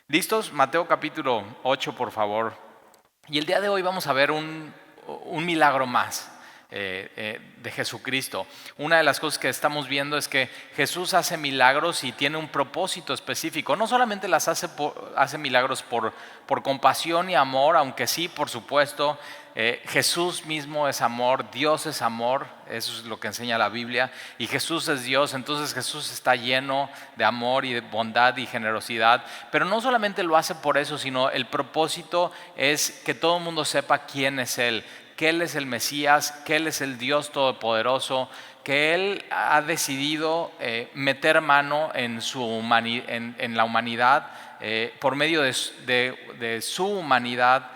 ¿Listos? Mateo capítulo 8, por favor. Y el día de hoy vamos a ver un milagro más de Jesucristo. Una de las cosas que estamos viendo es que Jesús hace milagros y tiene un propósito específico. No solamente hace milagros por compasión y amor, aunque sí, por supuesto, Jesús mismo es amor, Dios es amor, eso es lo que enseña la Biblia, y Jesús es Dios, entonces Jesús está lleno de amor y de bondad y generosidad, pero no solamente lo hace por eso, sino el propósito es que todo el mundo sepa quién es Él, que Él es el Mesías, que Él es el Dios Todopoderoso, que Él ha decidido meter mano en la humanidad por medio de su humanidad,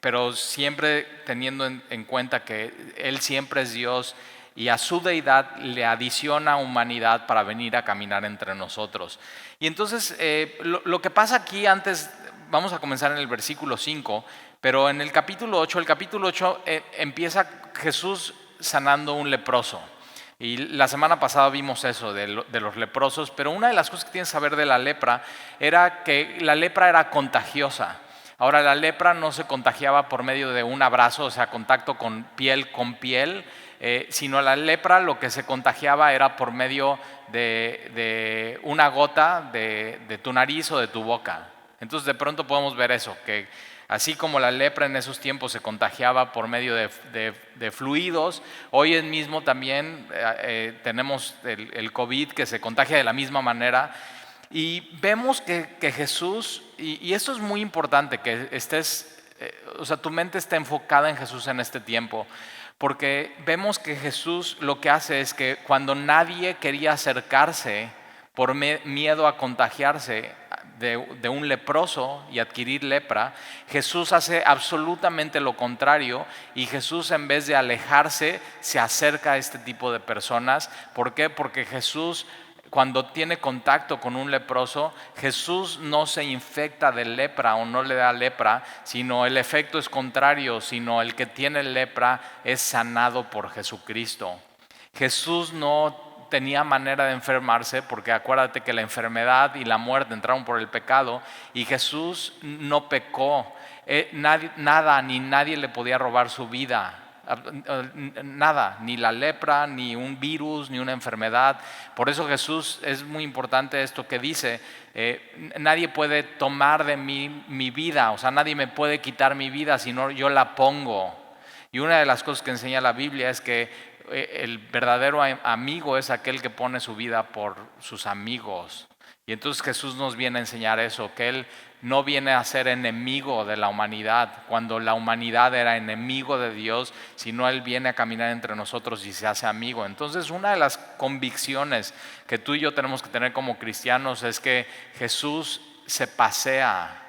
pero siempre teniendo en cuenta que Él siempre es Dios y a su deidad le adiciona humanidad para venir a caminar entre nosotros. Y entonces lo que pasa aquí antes, vamos a comenzar en el versículo 5, pero en el capítulo 8 empieza Jesús sanando un leproso. Y la semana pasada vimos eso de los leprosos, pero una de las cosas que tienes que saber de la lepra era que la lepra era contagiosa. Ahora, la lepra no se contagiaba por medio de un abrazo, o sea, contacto con piel, sino la lepra lo que se contagiaba era por medio de una gota de tu nariz o de tu boca. Entonces, de pronto podemos ver eso, que así como la lepra en esos tiempos se contagiaba por medio de fluidos, hoy en mismo también tenemos el COVID que se contagia de la misma manera. Y vemos que Jesús, y esto es muy importante, que o sea, tu mente esté enfocada en Jesús en este tiempo, porque vemos que Jesús lo que hace es que cuando nadie quería acercarse por miedo a contagiarse de un leproso y adquirir lepra, Jesús hace absolutamente lo contrario y Jesús, en vez de alejarse, se acerca a este tipo de personas. ¿Por qué? Porque Jesús, cuando tiene contacto con un leproso, Jesús no se infecta de lepra o no le da lepra, sino el efecto es contrario, sino el que tiene lepra es sanado por Jesucristo. Jesús no tenía manera de enfermarse, porque acuérdate que la enfermedad y la muerte entraron por el pecado, y Jesús no pecó. Nada ni nadie le podía robar su vida. Nada, ni la lepra, ni un virus, ni una enfermedad. Por eso Jesús, es muy importante esto que dice, nadie puede tomar de mí mi vida, o sea, nadie me puede quitar mi vida, sino yo la pongo. Y una de las cosas que enseña la Biblia es que el verdadero amigo es aquel que pone su vida por sus amigos. Y entonces Jesús nos viene a enseñar eso, que Él no viene a ser enemigo de la humanidad, cuando la humanidad era enemigo de Dios, sino Él viene a caminar entre nosotros y se hace amigo. Entonces, una de las convicciones que tú y yo tenemos que tener como cristianos es que Jesús se pasea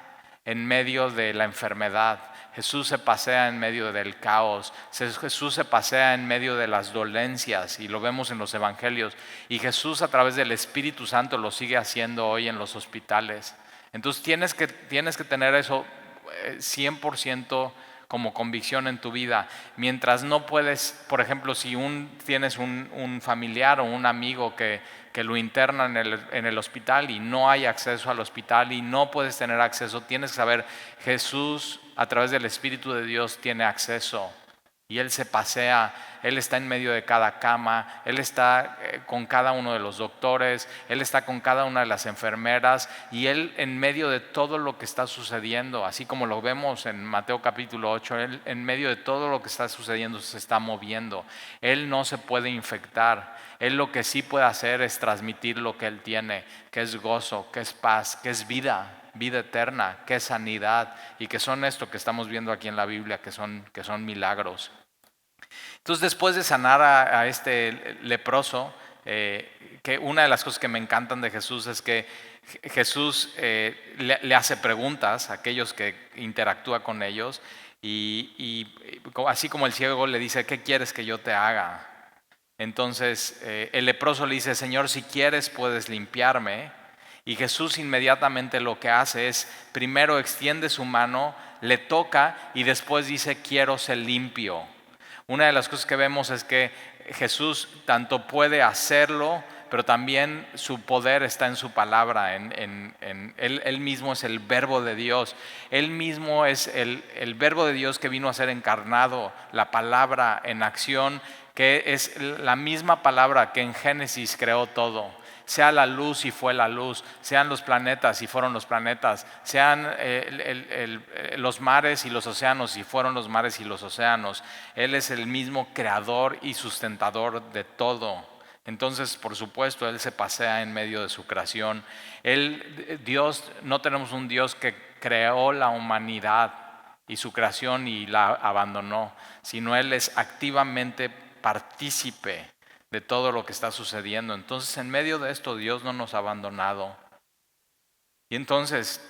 en medio de la enfermedad. Jesús se pasea en medio del caos, Jesús se pasea en medio de las dolencias, y lo vemos en los evangelios, y Jesús, a través del Espíritu Santo, lo sigue haciendo hoy en los hospitales. Entonces tienes que tener eso 100% como convicción en tu vida. Mientras no puedes, por ejemplo, si tienes un familiar o un amigo que lo internan en el hospital y no hay acceso al hospital y no puedes tener acceso, tienes que saber, Jesús, a través del Espíritu de Dios, tiene acceso. Y Él se pasea, Él está en medio de cada cama, Él está con cada uno de los doctores, Él está con cada una de las enfermeras, y Él, en medio de todo lo que está sucediendo, así como lo vemos en Mateo capítulo 8, Él, en medio de todo lo que está sucediendo, se está moviendo. Él no se puede infectar. Él lo que sí puede hacer es transmitir lo que Él tiene, que es gozo, que es paz, que es vida eterna, que es sanidad, y que son esto que estamos viendo aquí en la Biblia, que son milagros. Entonces, después de sanar a este leproso, que una de las cosas que me encantan de Jesús es que Jesús le hace preguntas a aquellos que interactúa con ellos, y así como el ciego le dice, ¿qué quieres que yo te haga? Entonces el leproso le dice, Señor, si quieres puedes limpiarme. Y Jesús inmediatamente lo que hace es, primero extiende su mano, le toca y después dice, quiero ser limpio. Una de las cosas que vemos es que Jesús tanto puede hacerlo, pero también su poder está en su palabra. Él mismo es el verbo de Dios. Él mismo es el verbo de Dios que vino a ser encarnado, la palabra en acción, que es la misma palabra que en Génesis creó todo. Sea la luz y fue la luz, sean los planetas y fueron los planetas, sean los mares y los océanos y fueron los mares y los océanos. Él es el mismo creador y sustentador de todo. Entonces, por supuesto, Él se pasea en medio de su creación. Dios, no tenemos un Dios que creó la humanidad y su creación y la abandonó, sino Él es activamente partícipe de todo lo que está sucediendo. Entonces, en medio de esto, Dios no nos ha abandonado. Y entonces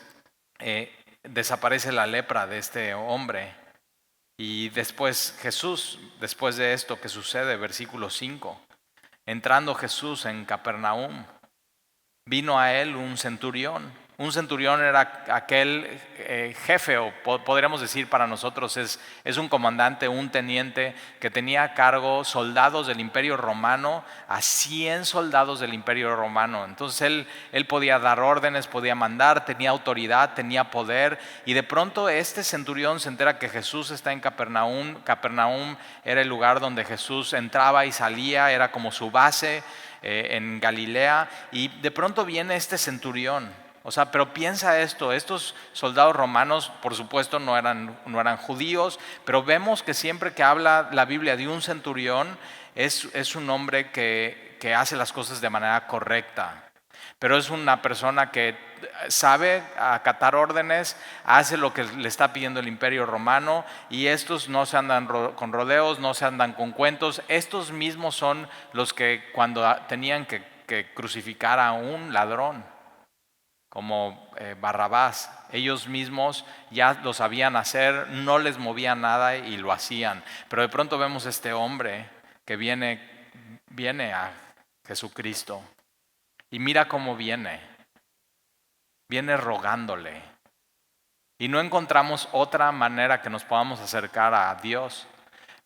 desaparece la lepra de este hombre. Y después Jesús, después de esto que sucede, versículo 5, entrando Jesús en Capernaum, vino a él un centurión. Un centurión era aquel jefe, o podríamos decir para nosotros es un comandante, un teniente que tenía a cargo soldados del Imperio Romano, a 100 soldados del Imperio Romano. Entonces él podía dar órdenes, podía mandar, tenía autoridad, tenía poder. Y de pronto este centurión se entera que Jesús está en Capernaum. Capernaum era el lugar donde Jesús entraba y salía, era como su base en Galilea. Y de pronto viene este centurión. O sea, pero piensa esto, estos soldados romanos, por supuesto, no eran judíos, pero vemos que siempre que habla la Biblia de un centurión, es un hombre que hace las cosas de manera correcta. Pero es una persona que sabe acatar órdenes, hace lo que le está pidiendo el Imperio Romano, y estos no se andan con rodeos, no se andan con cuentos. Estos mismos son los que cuando tenían que crucificar a un ladrón, como Barrabás, ellos mismos ya lo sabían hacer, no les movía nada y lo hacían. Pero de pronto vemos este hombre que viene a Jesucristo y mira cómo viene rogándole. Y no encontramos otra manera que nos podamos acercar a Dios.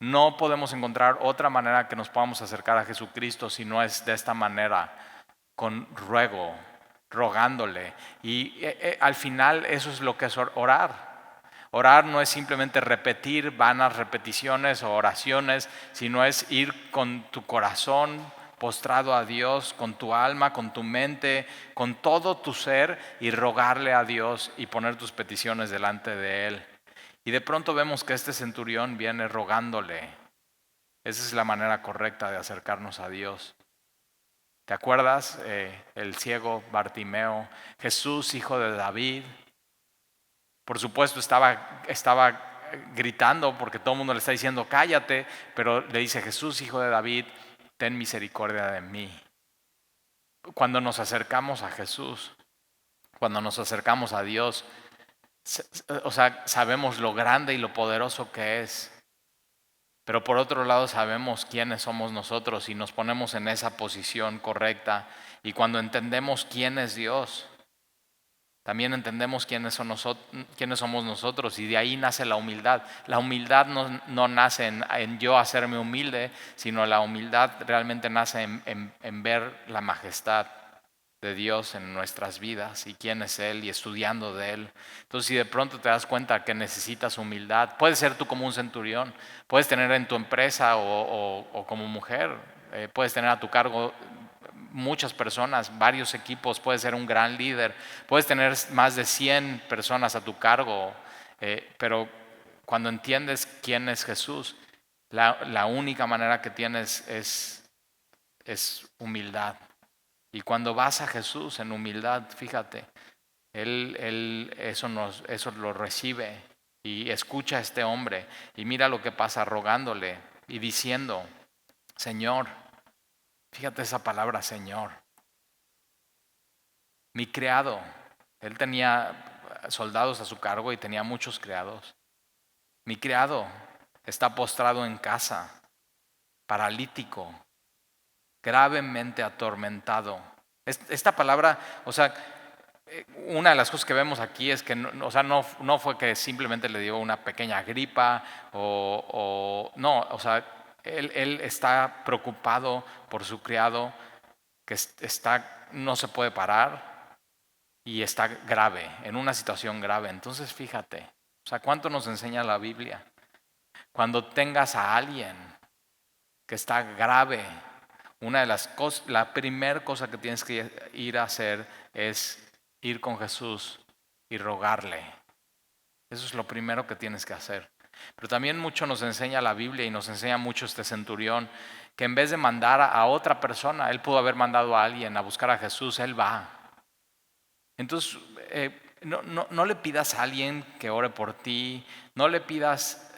No podemos encontrar otra manera que nos podamos acercar a Jesucristo si no es de esta manera, con ruego, rogándole. Y al final eso es lo que es orar. Orar no es simplemente repetir vanas repeticiones o oraciones, sino es ir con tu corazón postrado a Dios, con tu alma, con tu mente, con todo tu ser, y rogarle a Dios y poner tus peticiones delante de Él. Y de pronto vemos que este centurión viene rogándole. Esa es la manera correcta de acercarnos a Dios. ¿Te acuerdas? El ciego Bartimeo, Jesús, hijo de David. Por supuesto estaba gritando porque todo el mundo le está diciendo cállate, pero le dice Jesús, hijo de David, ten misericordia de mí. Cuando nos acercamos a Jesús, cuando nos acercamos a Dios, o sea, sabemos lo grande y lo poderoso que es. Pero por otro lado sabemos quiénes somos nosotros y nos ponemos en esa posición correcta. Y cuando entendemos quién es Dios, también entendemos quiénes somos nosotros, y de ahí nace la humildad. La humildad no nace en yo hacerme humilde, sino la humildad realmente nace en ver la majestad de Dios en nuestras vidas y quién es Él y estudiando de Él. Entonces, si de pronto te das cuenta que necesitas humildad, puedes ser tú como un centurión, puedes tener en tu empresa o como mujer, puedes tener a tu cargo muchas personas, varios equipos, puedes ser un gran líder, puedes tener más de 100 personas a tu cargo, pero cuando entiendes quién es Jesús, la única manera que tienes es humildad. Y cuando vas a Jesús en humildad, fíjate, Él eso lo recibe y escucha a este hombre y mira lo que pasa rogándole y diciendo, Señor, fíjate esa palabra, Señor, mi criado. Él tenía soldados a su cargo y tenía muchos criados. Mi criado está postrado en casa, paralítico, gravemente atormentado. Esta palabra, o sea, una de las cosas que vemos aquí es que no fue que simplemente le dio una pequeña gripa no, o sea, él está preocupado por su criado que no se puede parar y está grave, en una situación grave. Entonces fíjate, o sea, ¿cuánto nos enseña la Biblia? Cuando tengas a alguien que está grave, una de las cosas, la primera cosa que tienes que ir a hacer es ir con Jesús y rogarle. Eso es lo primero que tienes que hacer. Pero también mucho nos enseña la Biblia y nos enseña mucho este centurión, que en vez de mandar a otra persona, él pudo haber mandado a alguien a buscar a Jesús, él va. Entonces, no le pidas a alguien que ore por ti, no le pidas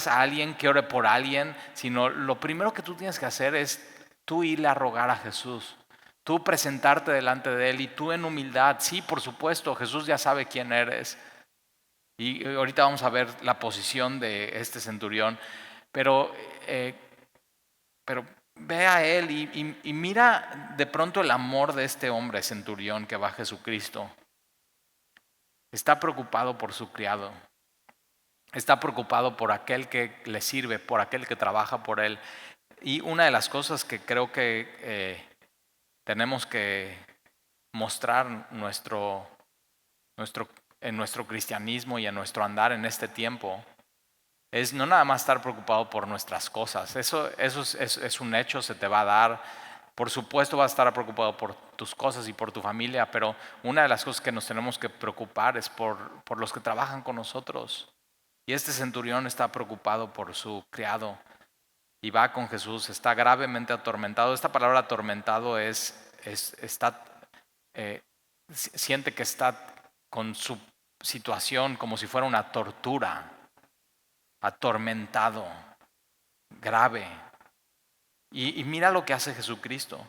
a alguien que ore por alguien, sino lo primero que tú tienes que hacer es tú irle a rogar a Jesús, tú presentarte delante de Él y tú en humildad. Sí, por supuesto, Jesús ya sabe quién eres. Y ahorita vamos a ver la posición de este centurión, pero ve a él y mira de pronto el amor de este hombre centurión que va a Jesucristo. Está preocupado por su criado, está preocupado por aquel que le sirve, por aquel que trabaja por él. Y una de las cosas que creo que tenemos que mostrar en nuestro cristianismo y en nuestro andar en este tiempo es no nada más estar preocupado por nuestras cosas. Eso es un hecho, se te va a dar. Por supuesto vas a estar preocupado por tus cosas y por tu familia, pero una de las cosas que nos tenemos que preocupar es por los que trabajan con nosotros. Y este centurión está preocupado por su criado y va con Jesús, está gravemente atormentado. Esta palabra atormentado siente que está con su situación como si fuera una tortura, atormentado, grave. Y mira lo que hace Jesucristo.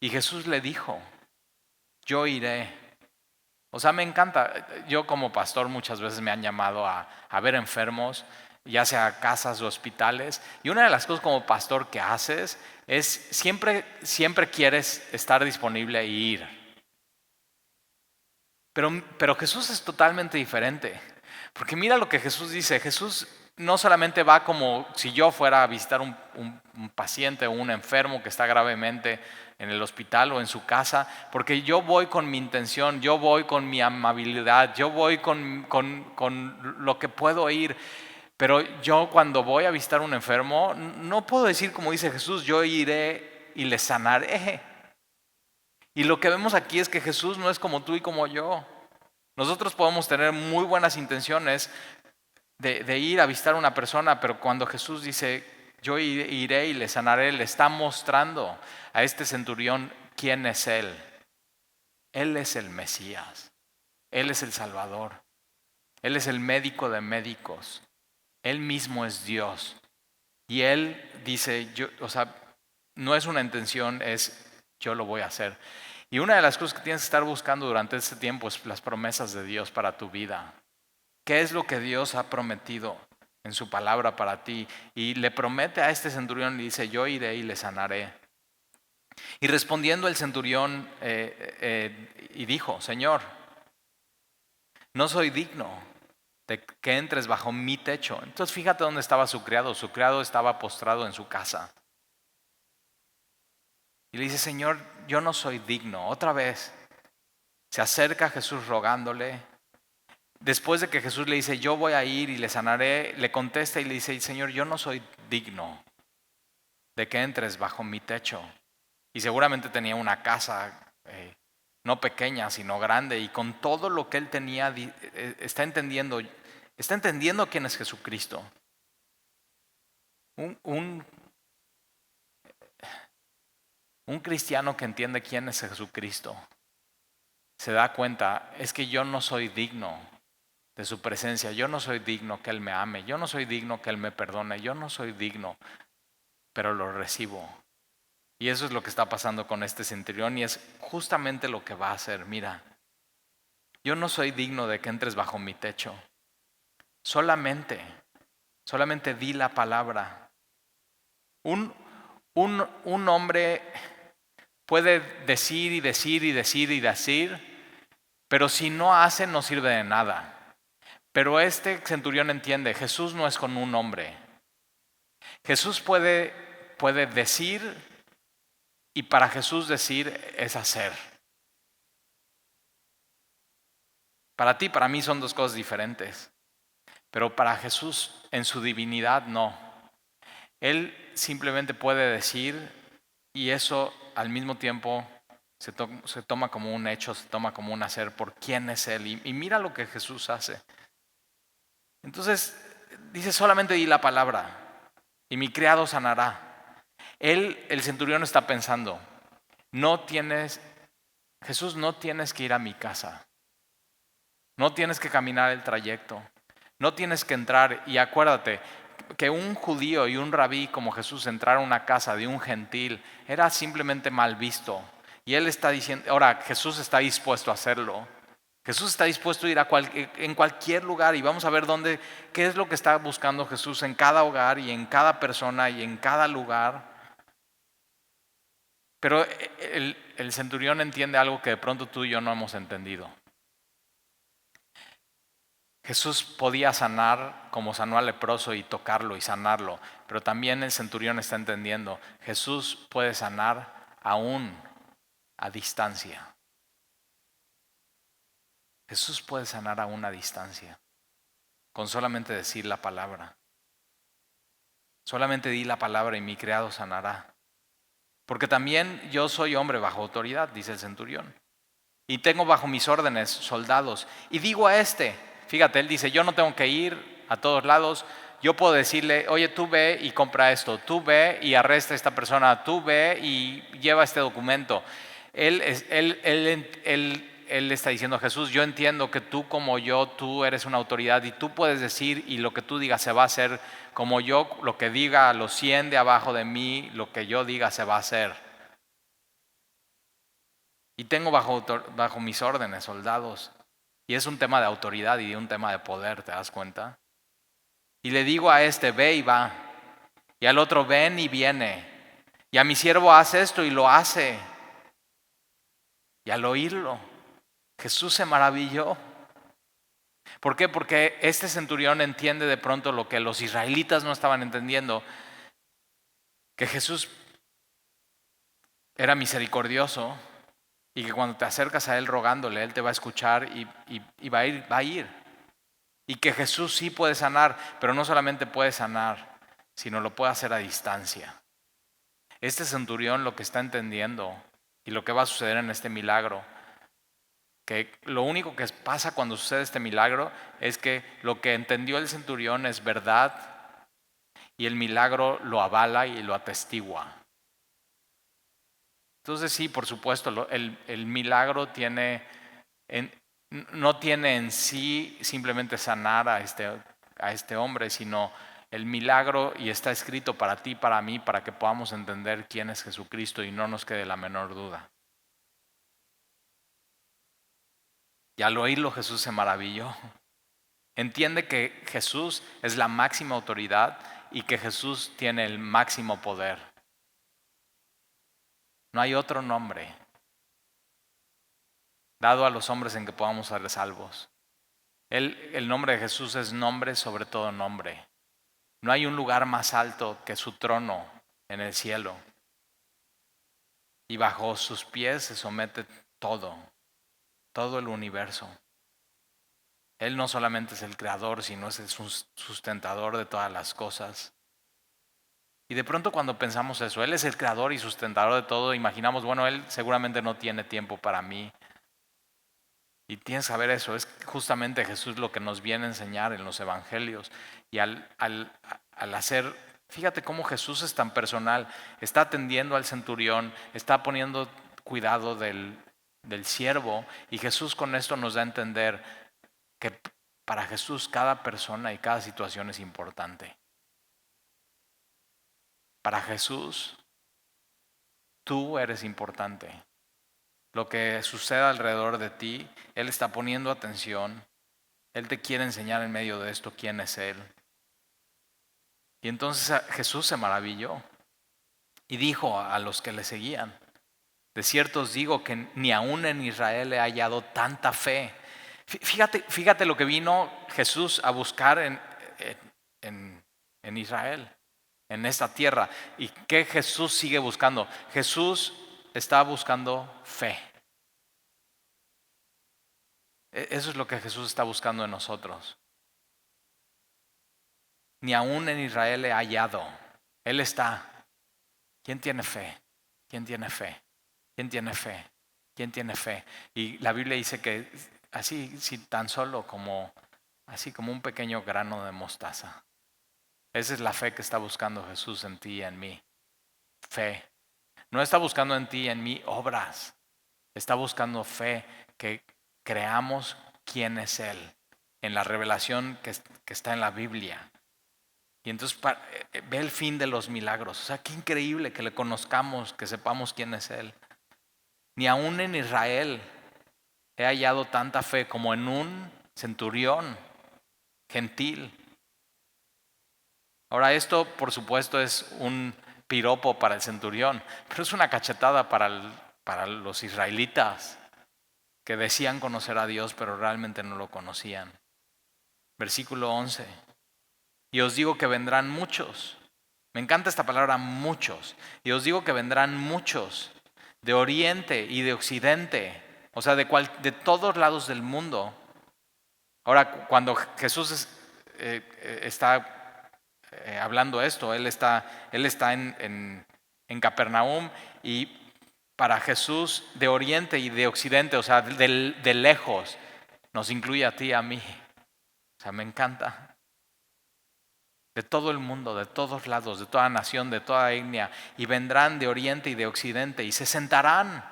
Y Jesús le dijo, yo iré. O sea, me encanta. Yo como pastor muchas veces me han llamado a ver enfermos, ya sea casas o hospitales. Y una de las cosas como pastor que haces es siempre quieres estar disponible e ir. Pero Jesús es totalmente diferente. Porque mira lo que Jesús dice. Jesús no solamente va como si yo fuera a visitar un paciente o un enfermo que está gravemente en el hospital o en su casa, porque yo voy con mi intención, yo voy con mi amabilidad, yo voy con lo que puedo ir. Pero yo cuando voy a visitar un enfermo, no puedo decir como dice Jesús, yo iré y le sanaré. Y lo que vemos aquí es que Jesús no es como tú y como yo. Nosotros podemos tener muy buenas intenciones de ir a visitar a una persona, pero cuando Jesús dice, yo iré y le sanaré, le está mostrando a este centurión quién es Él. Él es el Mesías, Él es el Salvador, Él es el médico de médicos, Él mismo es Dios. Y Él dice, no es una intención, es yo lo voy a hacer. Y una de las cosas que tienes que estar buscando durante este tiempo es las promesas de Dios para tu vida. ¿Qué es lo que Dios ha prometido en su palabra para ti? Y le promete a este centurión, le dice, yo iré y le sanaré. Y respondiendo el centurión y dijo, Señor, no soy digno de que entres bajo mi techo. Entonces fíjate dónde estaba su criado. Su criado estaba postrado en su casa. Y le dice, Señor, yo no soy digno. Otra vez se acerca a Jesús rogándole. Después de que Jesús le dice, yo voy a ir y le sanaré, le contesta y le dice, Señor, yo no soy digno de que entres bajo mi techo. Y seguramente tenía una casa no pequeña, sino grande. Y con todo lo que él tenía, está entendiendo quién es Jesucristo. Un cristiano que entiende quién es Jesucristo se da cuenta, es que yo no soy digno de su presencia, yo no soy digno que Él me ame, yo no soy digno que Él me perdone, yo no soy digno, pero lo recibo. Y eso es lo que está pasando con este centurión y es justamente lo que va a hacer. Mira, yo no soy digno de que entres bajo mi techo, solamente di la palabra. Un hombre puede decir y decir y decir y decir, pero si no hace no sirve de nada. Pero este centurión entiende, Jesús no es con un hombre. Jesús puede decir Y para Jesús decir es hacer. Para ti, para mí son dos cosas diferentes. Pero para Jesús en su divinidad no. Él simplemente puede decir y eso al mismo tiempo se toma como un hecho, se toma como un hacer por quién es Él. Y mira lo que Jesús hace. Entonces dice solamente di la palabra y mi criado sanará. El centurión está pensando, Jesús, no tienes que ir a mi casa. No tienes que caminar el trayecto. No tienes que entrar. Y acuérdate que un judío y un rabí como Jesús entrar a una casa de un gentil era simplemente mal visto. Y él está diciendo, ahora Jesús está dispuesto a hacerlo. Jesús está dispuesto a ir en cualquier lugar y vamos a ver qué es lo que está buscando Jesús en cada hogar y en cada persona y en cada lugar. Pero el centurión entiende algo que de pronto tú y yo no hemos entendido. Jesús podía sanar como sanó al leproso y tocarlo y sanarlo, pero también el centurión está entendiendo, Jesús puede sanar aún a distancia. Jesús puede sanar aún a distancia, con solamente decir la palabra. Solamente di la palabra y mi criado sanará. Porque también yo soy hombre bajo autoridad, dice el centurión. Y tengo bajo mis órdenes soldados. Y digo a fíjate, él dice, yo no tengo que ir a todos lados. Yo puedo decirle, oye, tú ve y compra esto. Tú ve y arresta a esta persona. Tú ve y lleva este documento. Él está diciendo a Jesús, yo entiendo que tú como yo, tú eres una autoridad y tú puedes decir y lo que tú digas se va a hacer como yo, lo que diga a los 100 de abajo de mí, lo que yo diga se va a hacer. Y tengo bajo mis órdenes soldados. Y es un tema de autoridad y un tema de poder, ¿te das cuenta? Y le digo a ve y va. Y al otro, ven y viene. Y a mi siervo hace esto y lo hace. Y al oírlo, Jesús se maravilló. ¿Por qué? Porque este centurión entiende de pronto lo que los israelitas no estaban entendiendo. Que Jesús era misericordioso y que cuando te acercas a Él rogándole, Él te va a escuchar y va a ir. Y que Jesús sí puede sanar, pero no solamente puede sanar, sino lo puede hacer a distancia. Este centurión lo que está entendiendo y lo que va a suceder en este milagro, que lo único que pasa cuando sucede este milagro es que lo que entendió el centurión es verdad y el milagro lo avala y lo atestigua. Entonces sí, por supuesto, el milagro no tiene en sí simplemente sanar a este hombre, sino el milagro, y está escrito para ti, para mí, para que podamos entender quién es Jesucristo y no nos quede la menor duda. Y al oírlo Jesús se maravilló. Entiende que Jesús es la máxima autoridad y que Jesús tiene el máximo poder. No hay otro nombre dado a los hombres en que podamos ser salvos. El nombre de Jesús es nombre sobre todo nombre. No hay un lugar más alto que su trono en el cielo. Y bajo sus pies se somete todo el universo. Él no solamente es el creador, sino es el sustentador de todas las cosas. Y de pronto cuando pensamos eso, Él es el creador y sustentador de todo, imaginamos, bueno, Él seguramente no tiene tiempo para mí. Y tienes que saber eso, es justamente Jesús lo que nos viene a enseñar en los evangelios. Y al hacer, fíjate cómo Jesús es tan personal, está atendiendo al centurión, está poniendo cuidado del siervo, y Jesús con esto nos da a entender que para Jesús cada persona y cada situación es importante. Para Jesús, tú eres importante. Lo que suceda alrededor de ti, Él está poniendo atención. Él te quiere enseñar en medio de esto quién es Él. Y entonces Jesús se maravilló y dijo a los que le seguían, de cierto os digo que ni aún en Israel he hallado tanta fe. Fíjate lo que vino Jesús a buscar en Israel, en esta tierra. ¿Y qué Jesús sigue buscando? Jesús está buscando fe. Eso es lo que Jesús está buscando en nosotros. Ni aún en Israel he hallado. Él está. ¿Quién tiene fe? ¿Quién tiene fe? ¿Quién tiene fe? ¿Quién tiene fe? Y la Biblia dice que así, si tan solo como, así como un pequeño grano de mostaza. Esa es la fe que está buscando Jesús en ti y en mí. Fe. No está buscando en ti y en mí obras. Está buscando fe, que creamos quién es Él, en la revelación que está en la Biblia. Y entonces ve el fin de los milagros. O sea, qué increíble que le conozcamos, que sepamos quién es Él. Ni aún en Israel he hallado tanta fe como en un centurión gentil. Ahora, esto por supuesto es un piropo para el centurión, pero es una cachetada para los israelitas que decían conocer a Dios, pero realmente no lo conocían. Versículo 11. Y os digo que vendrán muchos. Me encanta esta palabra muchos. Y os digo que vendrán muchos de oriente y de occidente, o sea, de todos lados del mundo. Ahora, cuando Jesús está hablando esto, Él está en Capernaum, y para Jesús de oriente y de occidente, o sea, de lejos, nos incluye a ti y a mí. O sea, me encanta. De todo el mundo, de todos lados, de toda nación, de toda etnia, y vendrán de oriente y de occidente y se sentarán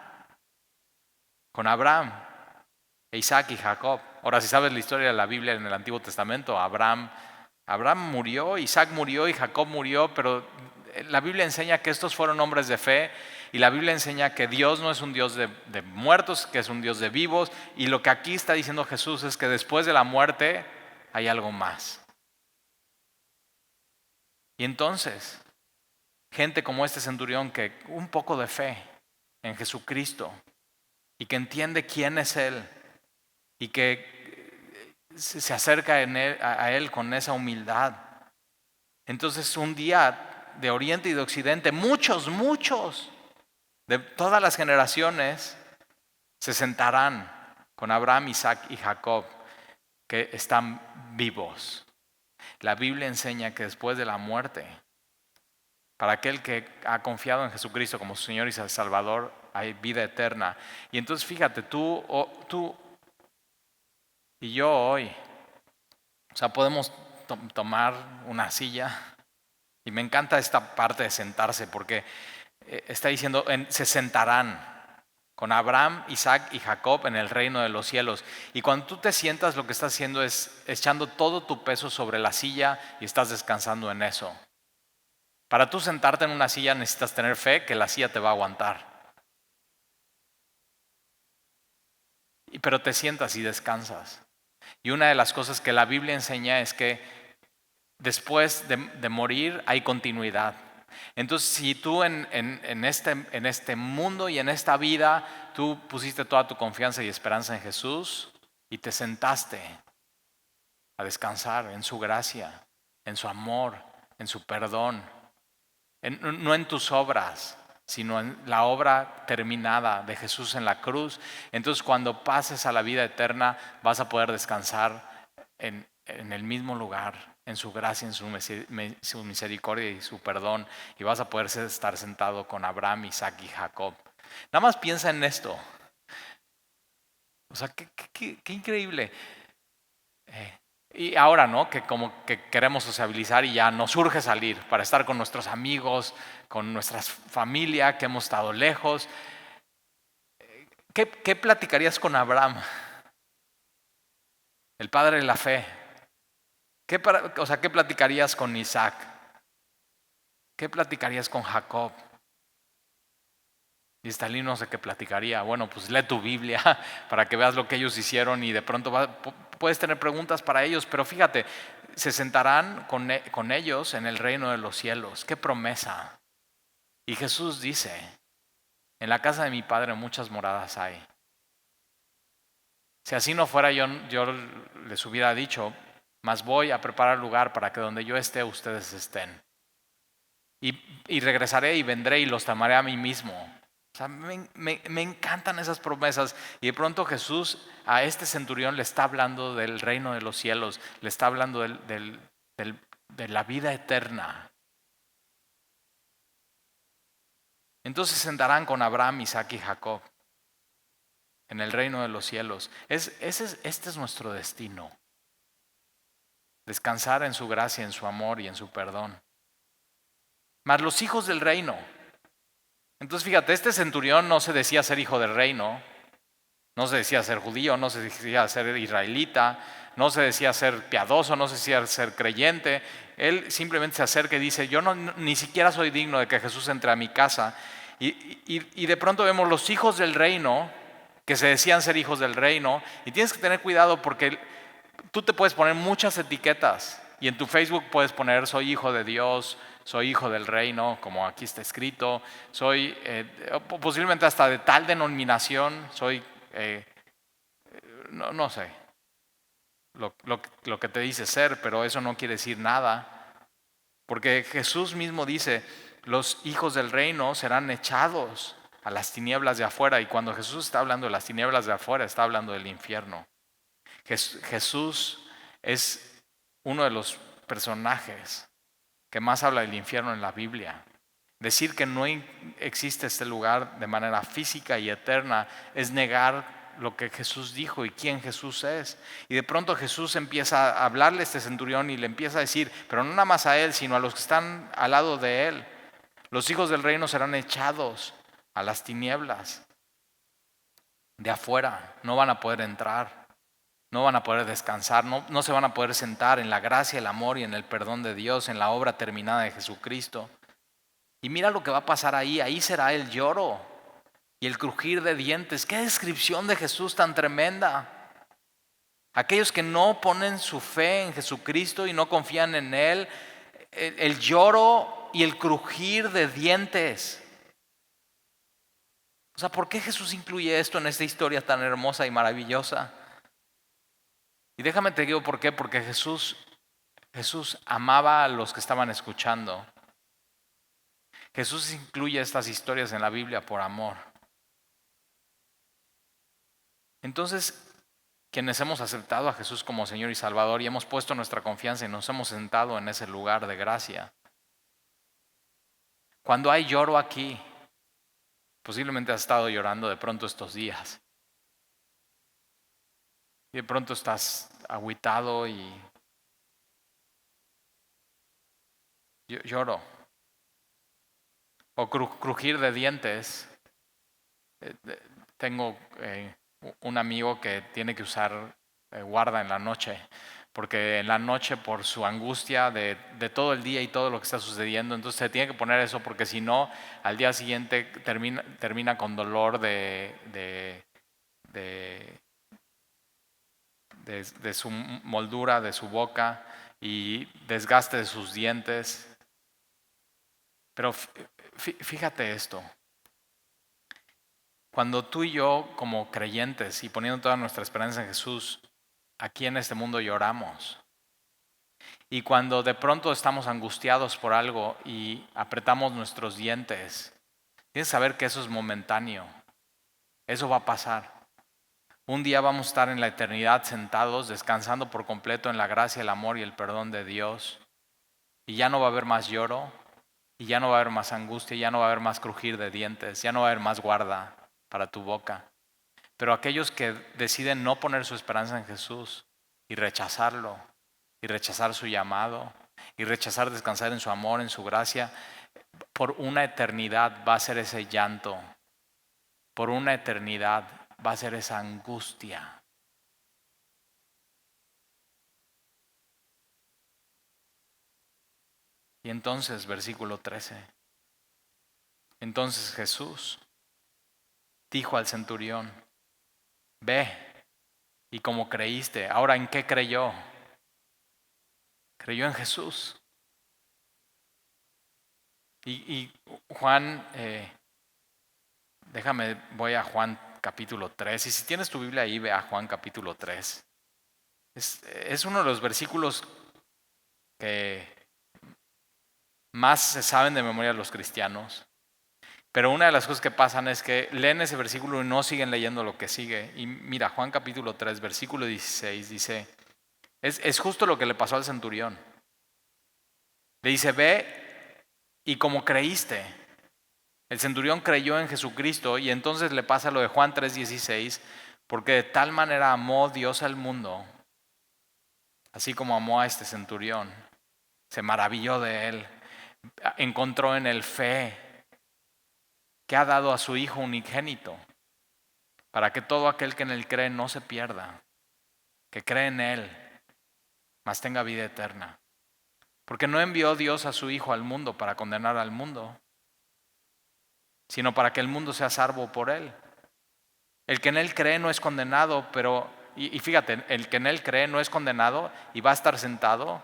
con Abraham, Isaac y Jacob. Ahora, si sabes la historia de la Biblia en el Antiguo Testamento, Abraham murió, Isaac murió y Jacob murió, pero la Biblia enseña que estos fueron hombres de fe, y la Biblia enseña que Dios no es un Dios de muertos, que es un Dios de vivos, y lo que aquí está diciendo Jesús es que después de la muerte hay algo más. Y entonces, gente como este centurión, que un poco de fe en Jesucristo y que entiende quién es Él y que se acerca a Él con esa humildad. Entonces un día de oriente y de occidente, muchos de todas las generaciones se sentarán con Abraham, Isaac y Jacob, que están vivos. La Biblia enseña que después de la muerte, para aquel que ha confiado en Jesucristo como su Señor y Salvador, hay vida eterna. Y entonces fíjate, tú y yo hoy, o sea, podemos tomar una silla, y me encanta esta parte de sentarse, porque está diciendo, se sentarán con Abraham, Isaac y Jacob en el reino de los cielos. Y cuando tú te sientas, lo que estás haciendo es echando todo tu peso sobre la silla y estás descansando en eso. Para tú sentarte en una silla necesitas tener fe que la silla te va a aguantar. Pero te sientas y descansas. Y una de las cosas que la Biblia enseña es que después de morir hay continuidad. Entonces, si tú en este mundo y en esta vida, tú pusiste toda tu confianza y esperanza en Jesús y te sentaste a descansar en su gracia, en su amor, en su perdón, no en tus obras, sino en la obra terminada de Jesús en la cruz. Entonces, cuando pases a la vida eterna, vas a poder descansar en el mismo lugar, en su gracia, en su misericordia y su perdón, y vas a poder estar sentado con Abraham, Isaac y Jacob. Nada más piensa en esto. O sea, qué increíble. Y ahora, ¿no? Que como que queremos sociabilizar y ya nos urge salir para estar con nuestros amigos, con nuestra familia, que hemos estado lejos. ¿Qué platicarías con Abraham, el padre de la fe? ¿Qué platicarías con Isaac? ¿Qué platicarías con Jacob? Y Stalin no sé qué platicaría. Bueno, pues lee tu Biblia para que veas lo que ellos hicieron, y de pronto puedes tener preguntas para ellos. Pero fíjate, se sentarán con ellos en el reino de los cielos. ¡Qué promesa! Y Jesús dice, en la casa de mi Padre muchas moradas hay. Si así no fuera, yo les hubiera dicho, mas voy a preparar lugar para que donde yo esté, ustedes estén. Y regresaré y vendré y los tomaré a mí mismo, sea, me encantan esas promesas. Y de pronto Jesús a este centurión le está hablando del reino de los cielos, le está hablando de la vida eterna. Entonces se sentarán con Abraham, Isaac y Jacob en el reino de los cielos. Este es nuestro destino. Descansar en su gracia, en su amor y en su perdón. Mas los hijos del reino. Entonces fíjate, este centurión no se decía ser hijo del reino, no se decía ser judío, no se decía ser israelita, no se decía ser piadoso, no se decía ser creyente. Él simplemente se acerca y dice, yo ni siquiera soy digno de que Jesús entre a mi casa. Y de pronto vemos los hijos del reino, que se decían ser hijos del reino, y tienes que tener cuidado porque tú te puedes poner muchas etiquetas y en tu Facebook puedes poner soy hijo de Dios, soy hijo del reino, como aquí está escrito, soy posiblemente hasta de tal denominación, soy, no sé, lo que te dice ser, pero eso no quiere decir nada, porque Jesús mismo dice, los hijos del reino serán echados a las tinieblas de afuera, y cuando Jesús está hablando de las tinieblas de afuera, está hablando del infierno. Jesús es uno de los personajes que más habla del infierno en la Biblia. Decir que no existe este lugar de manera física y eterna es negar lo que Jesús dijo y quién Jesús es. Y de pronto Jesús empieza a hablarle a este centurión y le empieza a decir, pero no nada más a él, sino a los que están al lado de él. Los hijos del reino serán echados a las tinieblas de afuera, no van a poder entrar. No van a poder descansar, no se van a poder sentar en la gracia, el amor y en el perdón de Dios, en la obra terminada de Jesucristo. Y mira lo que va a pasar ahí será el lloro y el crujir de dientes. ¡Qué descripción de Jesús tan tremenda! Aquellos que no ponen su fe en Jesucristo y no confían en Él, el lloro y el crujir de dientes. O sea, ¿por qué Jesús incluye esto en esta historia tan hermosa y maravillosa? Y déjame te digo por qué, porque Jesús amaba a los que estaban escuchando. Jesús incluye estas historias en la Biblia por amor. Entonces, quienes hemos aceptado a Jesús como Señor y Salvador y hemos puesto nuestra confianza y nos hemos sentado en ese lugar de gracia, cuando hay lloro aquí, posiblemente has estado llorando de pronto estos días. Y de pronto estás agüitado y lloro. O crujir de dientes. Tengo un amigo que tiene que usar guarda en la noche, porque en la noche por su angustia de todo el día y todo lo que está sucediendo, entonces se tiene que poner eso porque si no, al día siguiente termina con dolor de su moldura, de su boca y desgaste de sus dientes. Pero fíjate esto. Cuando tú y yo, como creyentes y poniendo toda nuestra esperanza en Jesús, aquí en este mundo lloramos. Y cuando de pronto estamos angustiados por algo y apretamos nuestros dientes, tienes que saber que eso es momentáneo. Eso va a pasar. Un día vamos a estar en la eternidad sentados, descansando por completo en la gracia, el amor y el perdón de Dios. Y ya no va a haber más lloro, y ya no va a haber más angustia, ya no va a haber más crujir de dientes, ya no va a haber más guarda para tu boca. Pero aquellos que deciden no poner su esperanza en Jesús y rechazarlo, y rechazar su llamado, y rechazar descansar en su amor, en su gracia, por una eternidad va a ser ese llanto, por una eternidad va a ser esa angustia. Y entonces, versículo 13, entonces Jesús dijo al centurión, ve, y como creíste, ahora ¿en qué creyó? Creyó en Jesús. Y Juan, voy a Juan capítulo 3, y si tienes tu Biblia ahí, ve a Juan capítulo 3. Es uno de los versículos que más se saben de memoria los cristianos, Pero una de las cosas que pasan es que leen ese versículo y no siguen leyendo lo que sigue. Y mira, Juan capítulo 3, versículo 16 dice, es justo lo que le pasó al centurión. Le dice, ve y como creíste. El centurión creyó en Jesucristo y entonces le pasa lo de Juan 3:16, porque de tal manera amó Dios al mundo, así como amó a este centurión. Se maravilló de él, encontró en él fe, que ha dado a su Hijo unigénito, para que todo aquel que en él cree no se pierda, que cree en él, mas tenga vida eterna. Porque no envió Dios a su Hijo al mundo para condenar al mundo, sino para que el mundo sea salvo por él. El que en él cree no es condenado, pero, y fíjate, el que en él cree no es condenado y va a estar sentado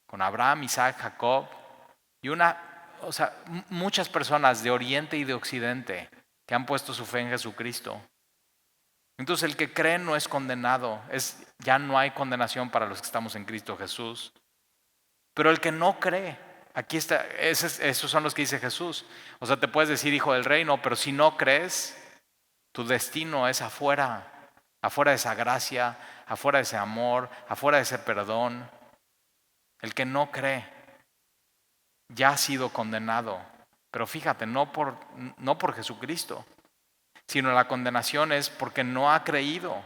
con Abraham, Isaac, Jacob y muchas personas de oriente y de occidente que han puesto su fe en Jesucristo. Entonces el que cree no es condenado, ya no hay condenación para los que estamos en Cristo Jesús. Pero el que no cree, aquí está, esos son los que dice Jesús. O sea, te puedes decir hijo del reino, pero si no crees, tu destino es afuera de esa gracia, afuera de ese amor, afuera de ese perdón. El que no cree ya ha sido condenado. Pero fíjate, no por Jesucristo, sino la condenación es porque no ha creído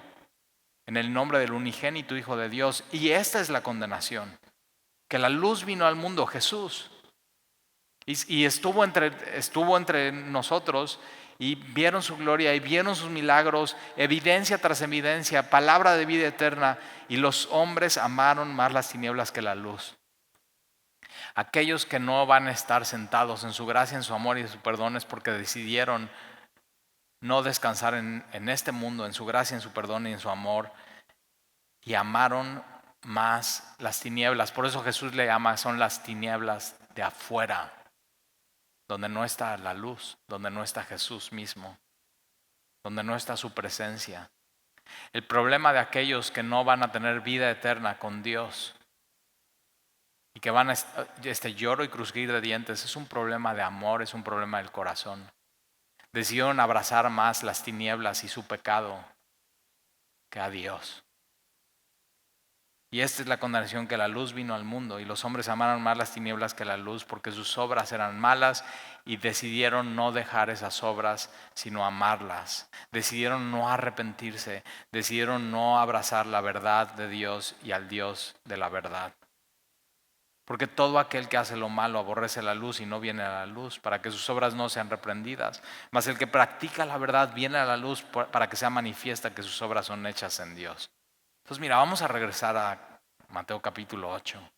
en el nombre del unigénito Hijo de Dios. Y esta es la condenación, que la luz vino al mundo, Jesús, y estuvo entre nosotros, y vieron su gloria y vieron sus milagros, evidencia tras evidencia, palabra de vida eterna, y los hombres amaron más las tinieblas que la luz. Aquellos que no van a estar sentados en su gracia, en su amor y en su perdón es porque decidieron no descansar en este mundo, en su gracia, en su perdón y en su amor, y amaron más las tinieblas. Por eso Jesús le llama, son las tinieblas de afuera, donde no está la luz, donde no está Jesús mismo, donde no está su presencia. El problema de aquellos que no van a tener vida eterna con Dios y que van a lloro y crujir de dientes es un problema de amor, es un problema del corazón. Decidieron abrazar más las tinieblas y su pecado que a Dios. Y esta es la condenación, que la luz vino al mundo y los hombres amaron más las tinieblas que la luz porque sus obras eran malas y decidieron no dejar esas obras sino amarlas. Decidieron no arrepentirse, decidieron no abrazar la verdad de Dios y al Dios de la verdad. Porque todo aquel que hace lo malo aborrece la luz y no viene a la luz para que sus obras no sean reprendidas. Mas el que practica la verdad viene a la luz para que sea manifiesta que sus obras son hechas en Dios. Entonces mira, vamos a regresar a Mateo capítulo 8.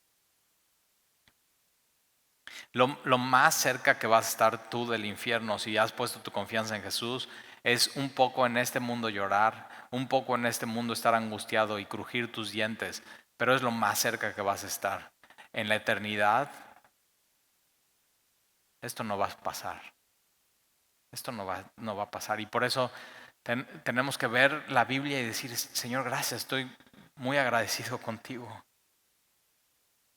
Lo más cerca que vas a estar tú del infierno, si has puesto tu confianza en Jesús, es un poco en este mundo llorar, un poco en este mundo estar angustiado y crujir tus dientes, pero es lo más cerca que vas a estar. En la eternidad, esto no va a pasar. Esto no va a pasar. Y por eso tenemos que ver la Biblia y decir, Señor, gracias, estoy muy agradecido contigo.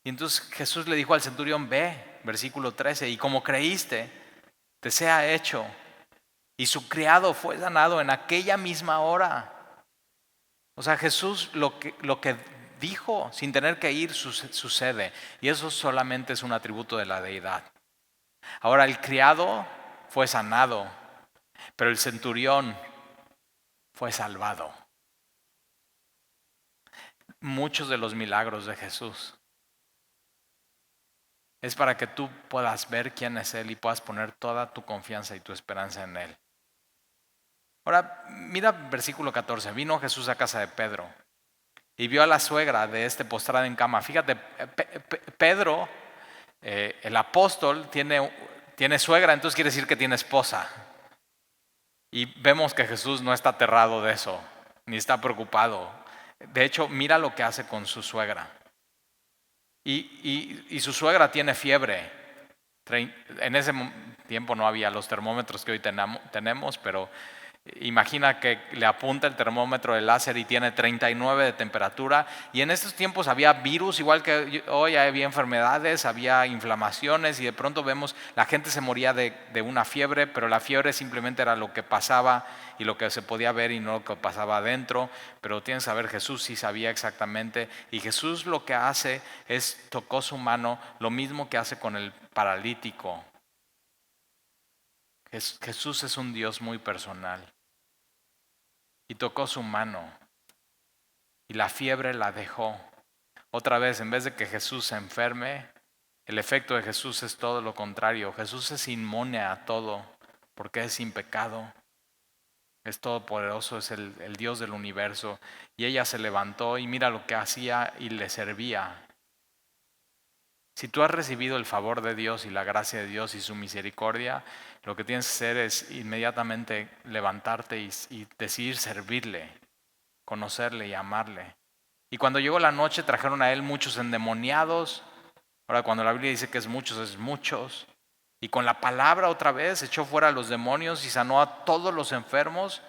Y entonces Jesús le dijo al centurión, ve, versículo 13, y como creíste, te sea hecho. Y su criado fue sanado en aquella misma hora. O sea, Jesús lo que dijo sin tener que ir sucede. Y eso solamente es un atributo de la deidad. Ahora el criado fue sanado, pero el centurión fue salvado. Muchos de los milagros de Jesús es para que tú puedas ver quién es Él y puedas poner toda tu confianza y tu esperanza en Él. Ahora, mira versículo 14. Vino Jesús a casa de Pedro y vio a la suegra de este postrada en cama. Fíjate, Pedro, el apóstol, tiene suegra, entonces quiere decir que tiene esposa. Y vemos que Jesús no está aterrado de eso, ni está preocupado. De hecho, mira lo que hace con su suegra. Y su suegra tiene fiebre. En ese tiempo no había los termómetros que hoy tenemos, pero Imagina que le apunta el termómetro de láser y tiene 39 de temperatura. Y en estos tiempos había virus, igual que hoy había enfermedades, había inflamaciones, y de pronto vemos la gente se moría de una fiebre, pero la fiebre simplemente era lo que pasaba y lo que se podía ver y no lo que pasaba adentro. Pero tienes que saber, Jesús sí sabía exactamente, y Jesús lo que hace es tocó su mano, lo mismo que hace con el paralítico. Jesús es un Dios muy personal. Y tocó su mano y la fiebre la dejó. Otra vez, en vez de que Jesús se enferme, el efecto de Jesús es todo lo contrario. Jesús es inmune a todo porque es sin pecado, es todopoderoso, es el Dios del universo. Y ella se levantó y mira lo que hacía y le servía. Si tú has recibido el favor de Dios y la gracia de Dios y su misericordia, lo que tienes que hacer es inmediatamente levantarte y decidir servirle, conocerle y amarle. Y cuando llegó la noche trajeron a él muchos endemoniados. Ahora cuando la Biblia dice que es muchos. Y con la palabra otra vez echó fuera a los demonios y sanó a todos los enfermos.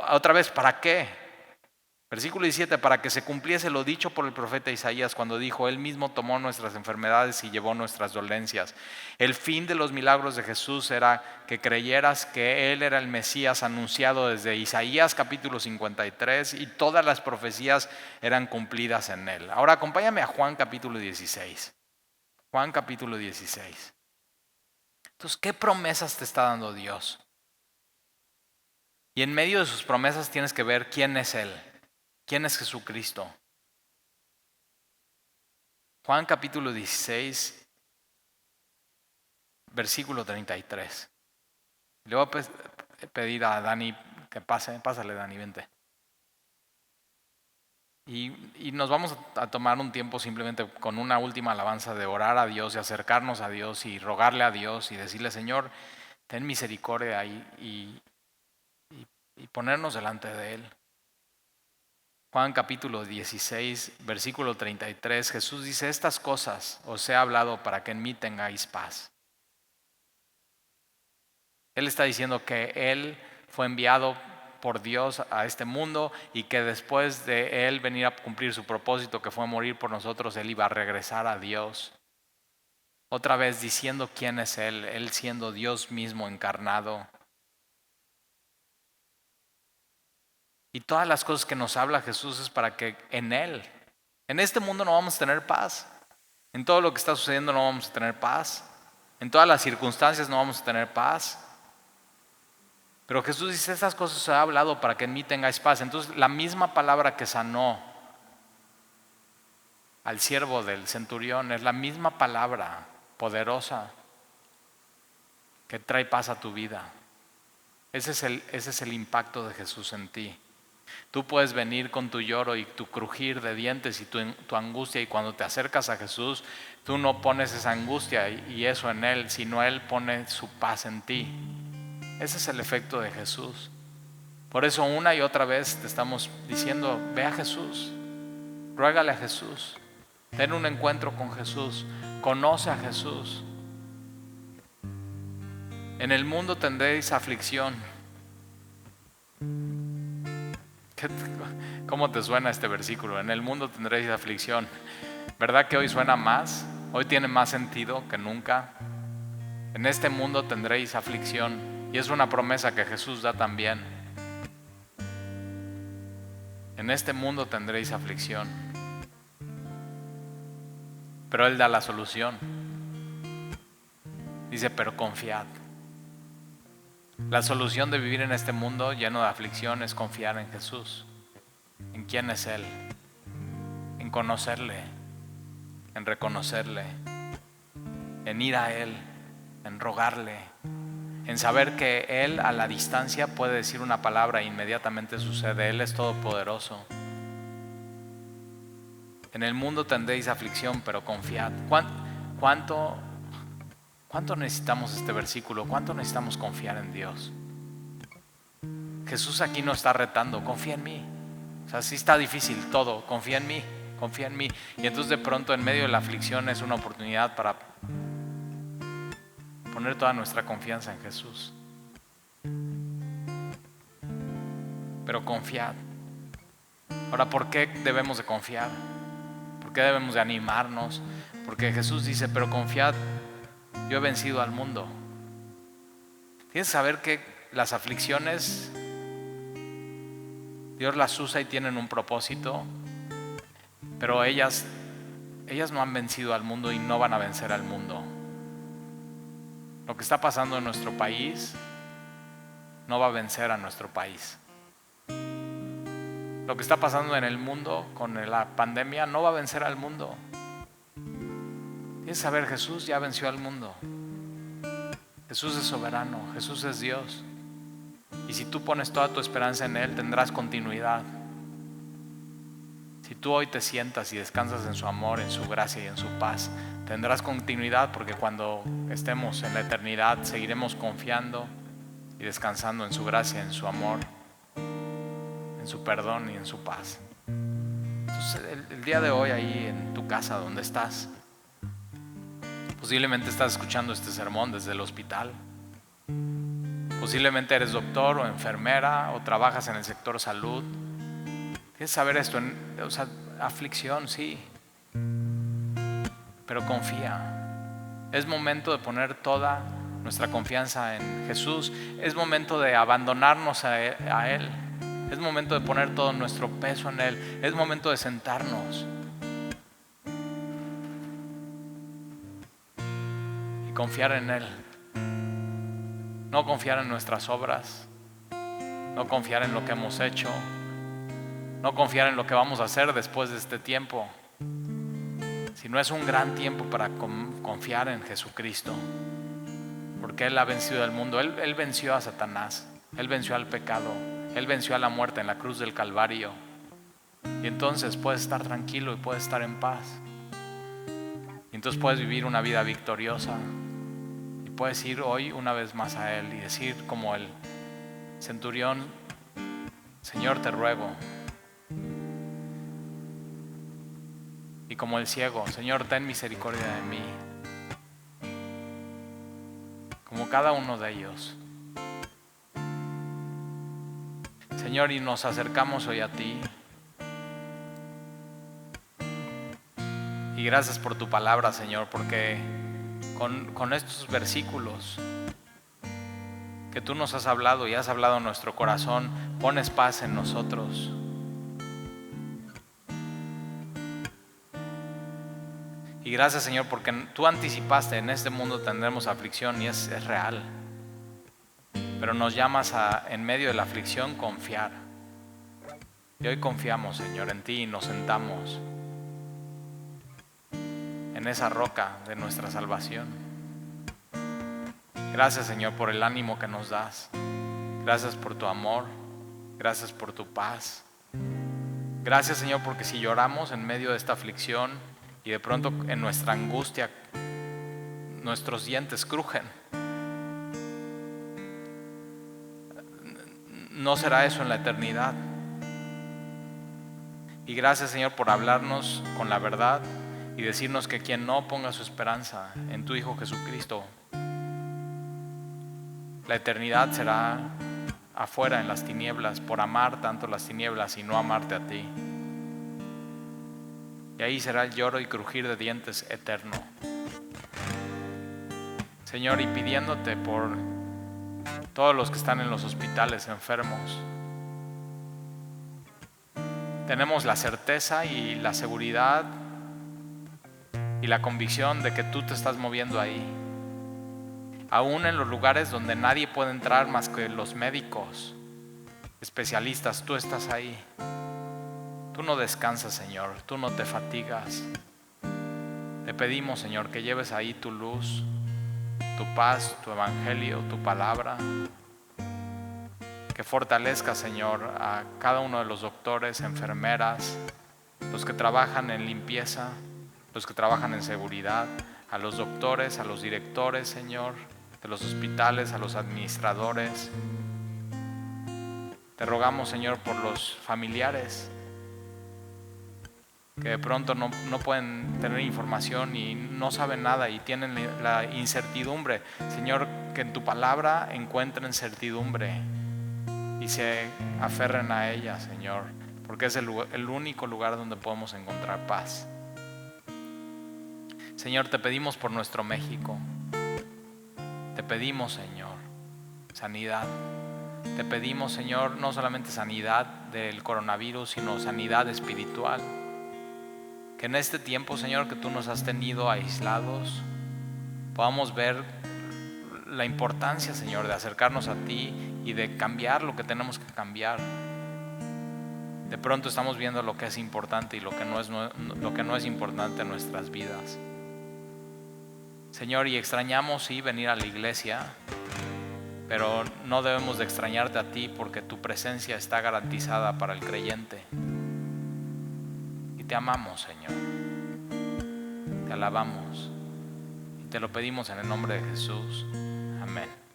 Otra vez, ¿para qué? Versículo 17, para que se cumpliese lo dicho por el profeta Isaías cuando dijo, Él mismo tomó nuestras enfermedades y llevó nuestras dolencias. El fin de los milagros de Jesús era que creyeras que Él era el Mesías anunciado desde Isaías capítulo 53 y todas las profecías eran cumplidas en Él. Ahora acompáñame a Juan capítulo 16. Juan capítulo 16. Entonces, ¿qué promesas te está dando Dios? Y en medio de sus promesas tienes que ver quién es Él. ¿Quién es Jesucristo? Juan capítulo 16, versículo 33. Le voy a pedir a Dani que pásale Dani, vente. Y nos vamos a tomar un tiempo simplemente con una última alabanza de orar a Dios y acercarnos a Dios y rogarle a Dios y decirle, Señor, ten misericordia y ponernos delante de Él. Juan capítulo 16, versículo 33, Jesús dice, estas cosas os he hablado para que en mí tengáis paz. Él está diciendo que Él fue enviado por Dios a este mundo y que después de Él venir a cumplir su propósito, que fue morir por nosotros, Él iba a regresar a Dios. Otra vez diciendo quién es Él siendo Dios mismo encarnado. Y todas las cosas que nos habla Jesús es para que en Él, en este mundo no vamos a tener paz. En todo lo que está sucediendo no vamos a tener paz. En todas las circunstancias no vamos a tener paz. Pero Jesús dice, estas cosas os he hablado para que en mí tengáis paz. Entonces la misma palabra que sanó al siervo del centurión es la misma palabra poderosa que trae paz a tu vida. Ese es el impacto de Jesús en ti. Tú puedes venir con tu lloro y tu crujir de dientes y tu angustia, y cuando te acercas a Jesús, tú no pones esa angustia y eso en Él, sino Él pone su paz en ti. Ese es el efecto de Jesús. Por eso una y otra vez te estamos diciendo, ve a Jesús, ruégale a Jesús, ten un encuentro con Jesús, conoce a Jesús. En el mundo tendréis aflicción. ¿Cómo te suena este versículo? En el mundo tendréis aflicción. ¿Verdad que hoy suena más? Hoy tiene más sentido que nunca. En este mundo tendréis aflicción. Y es una promesa que Jesús da también. En este mundo tendréis aflicción. Pero Él da la solución. Dice, pero confiad. La solución de vivir en este mundo lleno de aflicción es confiar en Jesús, en quién es Él, en conocerle, en reconocerle, en ir a Él, en rogarle, en saber que Él a la distancia puede decir una palabra e inmediatamente sucede. Él es todopoderoso. En el mundo tendréis aflicción, pero confiad. ¿Cuánto necesitamos este versículo? ¿Cuánto necesitamos confiar en Dios? Jesús aquí nos está retando, confía en mí. O sea, sí está difícil todo, confía en mí, confía en mí. Y entonces de pronto en medio de la aflicción es una oportunidad para poner toda nuestra confianza en Jesús. pero confiad. Ahora, ¿por qué debemos de confiar? ¿Por qué debemos de animarnos? Porque Jesús dice, pero confiad, yo he vencido al mundo. Tienes que saber que las aflicciones, Dios las usa y tienen un propósito, pero ellas no han vencido al mundo y no van a vencer al mundo. Lo que está pasando en nuestro país no va a vencer a nuestro país. Lo que está pasando en el mundo con la pandemia no va a vencer al mundo. Tienes que saber, Jesús ya venció al mundo. Jesús es soberano, Jesús es Dios. Y si tú pones toda tu esperanza en Él, tendrás continuidad. Si tú hoy te sientas y descansas en su amor, en su gracia y en su paz, tendrás continuidad, porque cuando estemos en la eternidad seguiremos confiando y descansando en su gracia, en su amor, en su perdón y en su paz. Entonces, el día de hoy, ahí en tu casa donde estás, posiblemente estás escuchando este sermón desde el hospital. Posiblemente eres doctor o enfermera o trabajas en el sector salud. Tienes que saber esto, aflicción, sí, pero confía. Es momento de poner toda nuestra confianza en Jesús. Es momento de abandonarnos a Él. Es momento de poner todo nuestro peso en Él. Es momento de sentarnos y confiar en Él. No confiar en nuestras obras, no confiar en lo que hemos hecho, no confiar en lo que vamos a hacer después de este tiempo, sino es un gran tiempo para confiar en Jesucristo, porque Él ha vencido al mundo. Él venció a Satanás, Él venció al pecado, Él venció a la muerte en la cruz del Calvario, y entonces puedes estar tranquilo y puedes estar en paz, y entonces puedes vivir una vida victoriosa. Puedes ir hoy una vez más a Él y decir como el centurión, Señor, te ruego. Y como el ciego, Señor, ten misericordia de mí. Como cada uno de ellos. Señor, y nos acercamos hoy a ti. Y gracias por tu palabra, Señor, porque con estos versículos que tú nos has hablado y has hablado en nuestro corazón, pones paz en nosotros. Y gracias, Señor, porque tú anticipaste, en este mundo tendremos aflicción, y es real, pero nos llamas a, en medio de la aflicción, confiar. Y hoy confiamos, Señor, en ti, y nos sentamos en esa roca de nuestra salvación. Gracias, Señor, por el ánimo que nos das. Gracias por tu amor. Gracias por tu paz. Gracias, Señor, porque si lloramos en medio de esta aflicción y de pronto en nuestra angustia nuestros dientes crujen, no será eso en la eternidad. Y gracias, Señor, por hablarnos con la verdad y decirnos que quien no ponga su esperanza en tu Hijo Jesucristo, la eternidad será afuera en las tinieblas, por amar tanto las tinieblas y no amarte a ti. Y ahí será el lloro y crujir de dientes eterno. Señor, y pidiéndote por todos los que están en los hospitales enfermos, tenemos la certeza y la seguridad y la convicción de que tú te estás moviendo ahí, aún en los lugares donde nadie puede entrar más que los médicos especialistas. Tú estás ahí. Tú no descansas, Señor, tú no te fatigas. Te pedimos, Señor, que lleves ahí tu luz, tu paz, tu evangelio, tu palabra, que fortalezca, Señor, a cada uno de los doctores, enfermeras, los que trabajan en limpieza, los que trabajan en seguridad, a los doctores, a los directores, Señor, de los hospitales, a los administradores. Te rogamos, Señor, por los familiares que de pronto no pueden tener información y no saben nada y tienen la incertidumbre. Señor, que en tu palabra encuentren certidumbre y se aferren a ella, Señor, porque es el único lugar donde podemos encontrar paz. Señor, te pedimos por nuestro México. Te pedimos, Señor, sanidad. Te pedimos, Señor, no solamente sanidad del coronavirus, sino sanidad espiritual. Que en este tiempo, Señor, que tú nos has tenido aislados, podamos ver la importancia, Señor, de acercarnos a ti y de cambiar lo que tenemos que cambiar. De pronto estamos viendo lo que es importante y lo que no es importante en nuestras vidas. Señor, y extrañamos, sí, venir a la iglesia, pero no debemos de extrañarte a ti, porque tu presencia está garantizada para el creyente. Y te amamos, Señor. Te alabamos y te lo pedimos en el nombre de Jesús. Amén.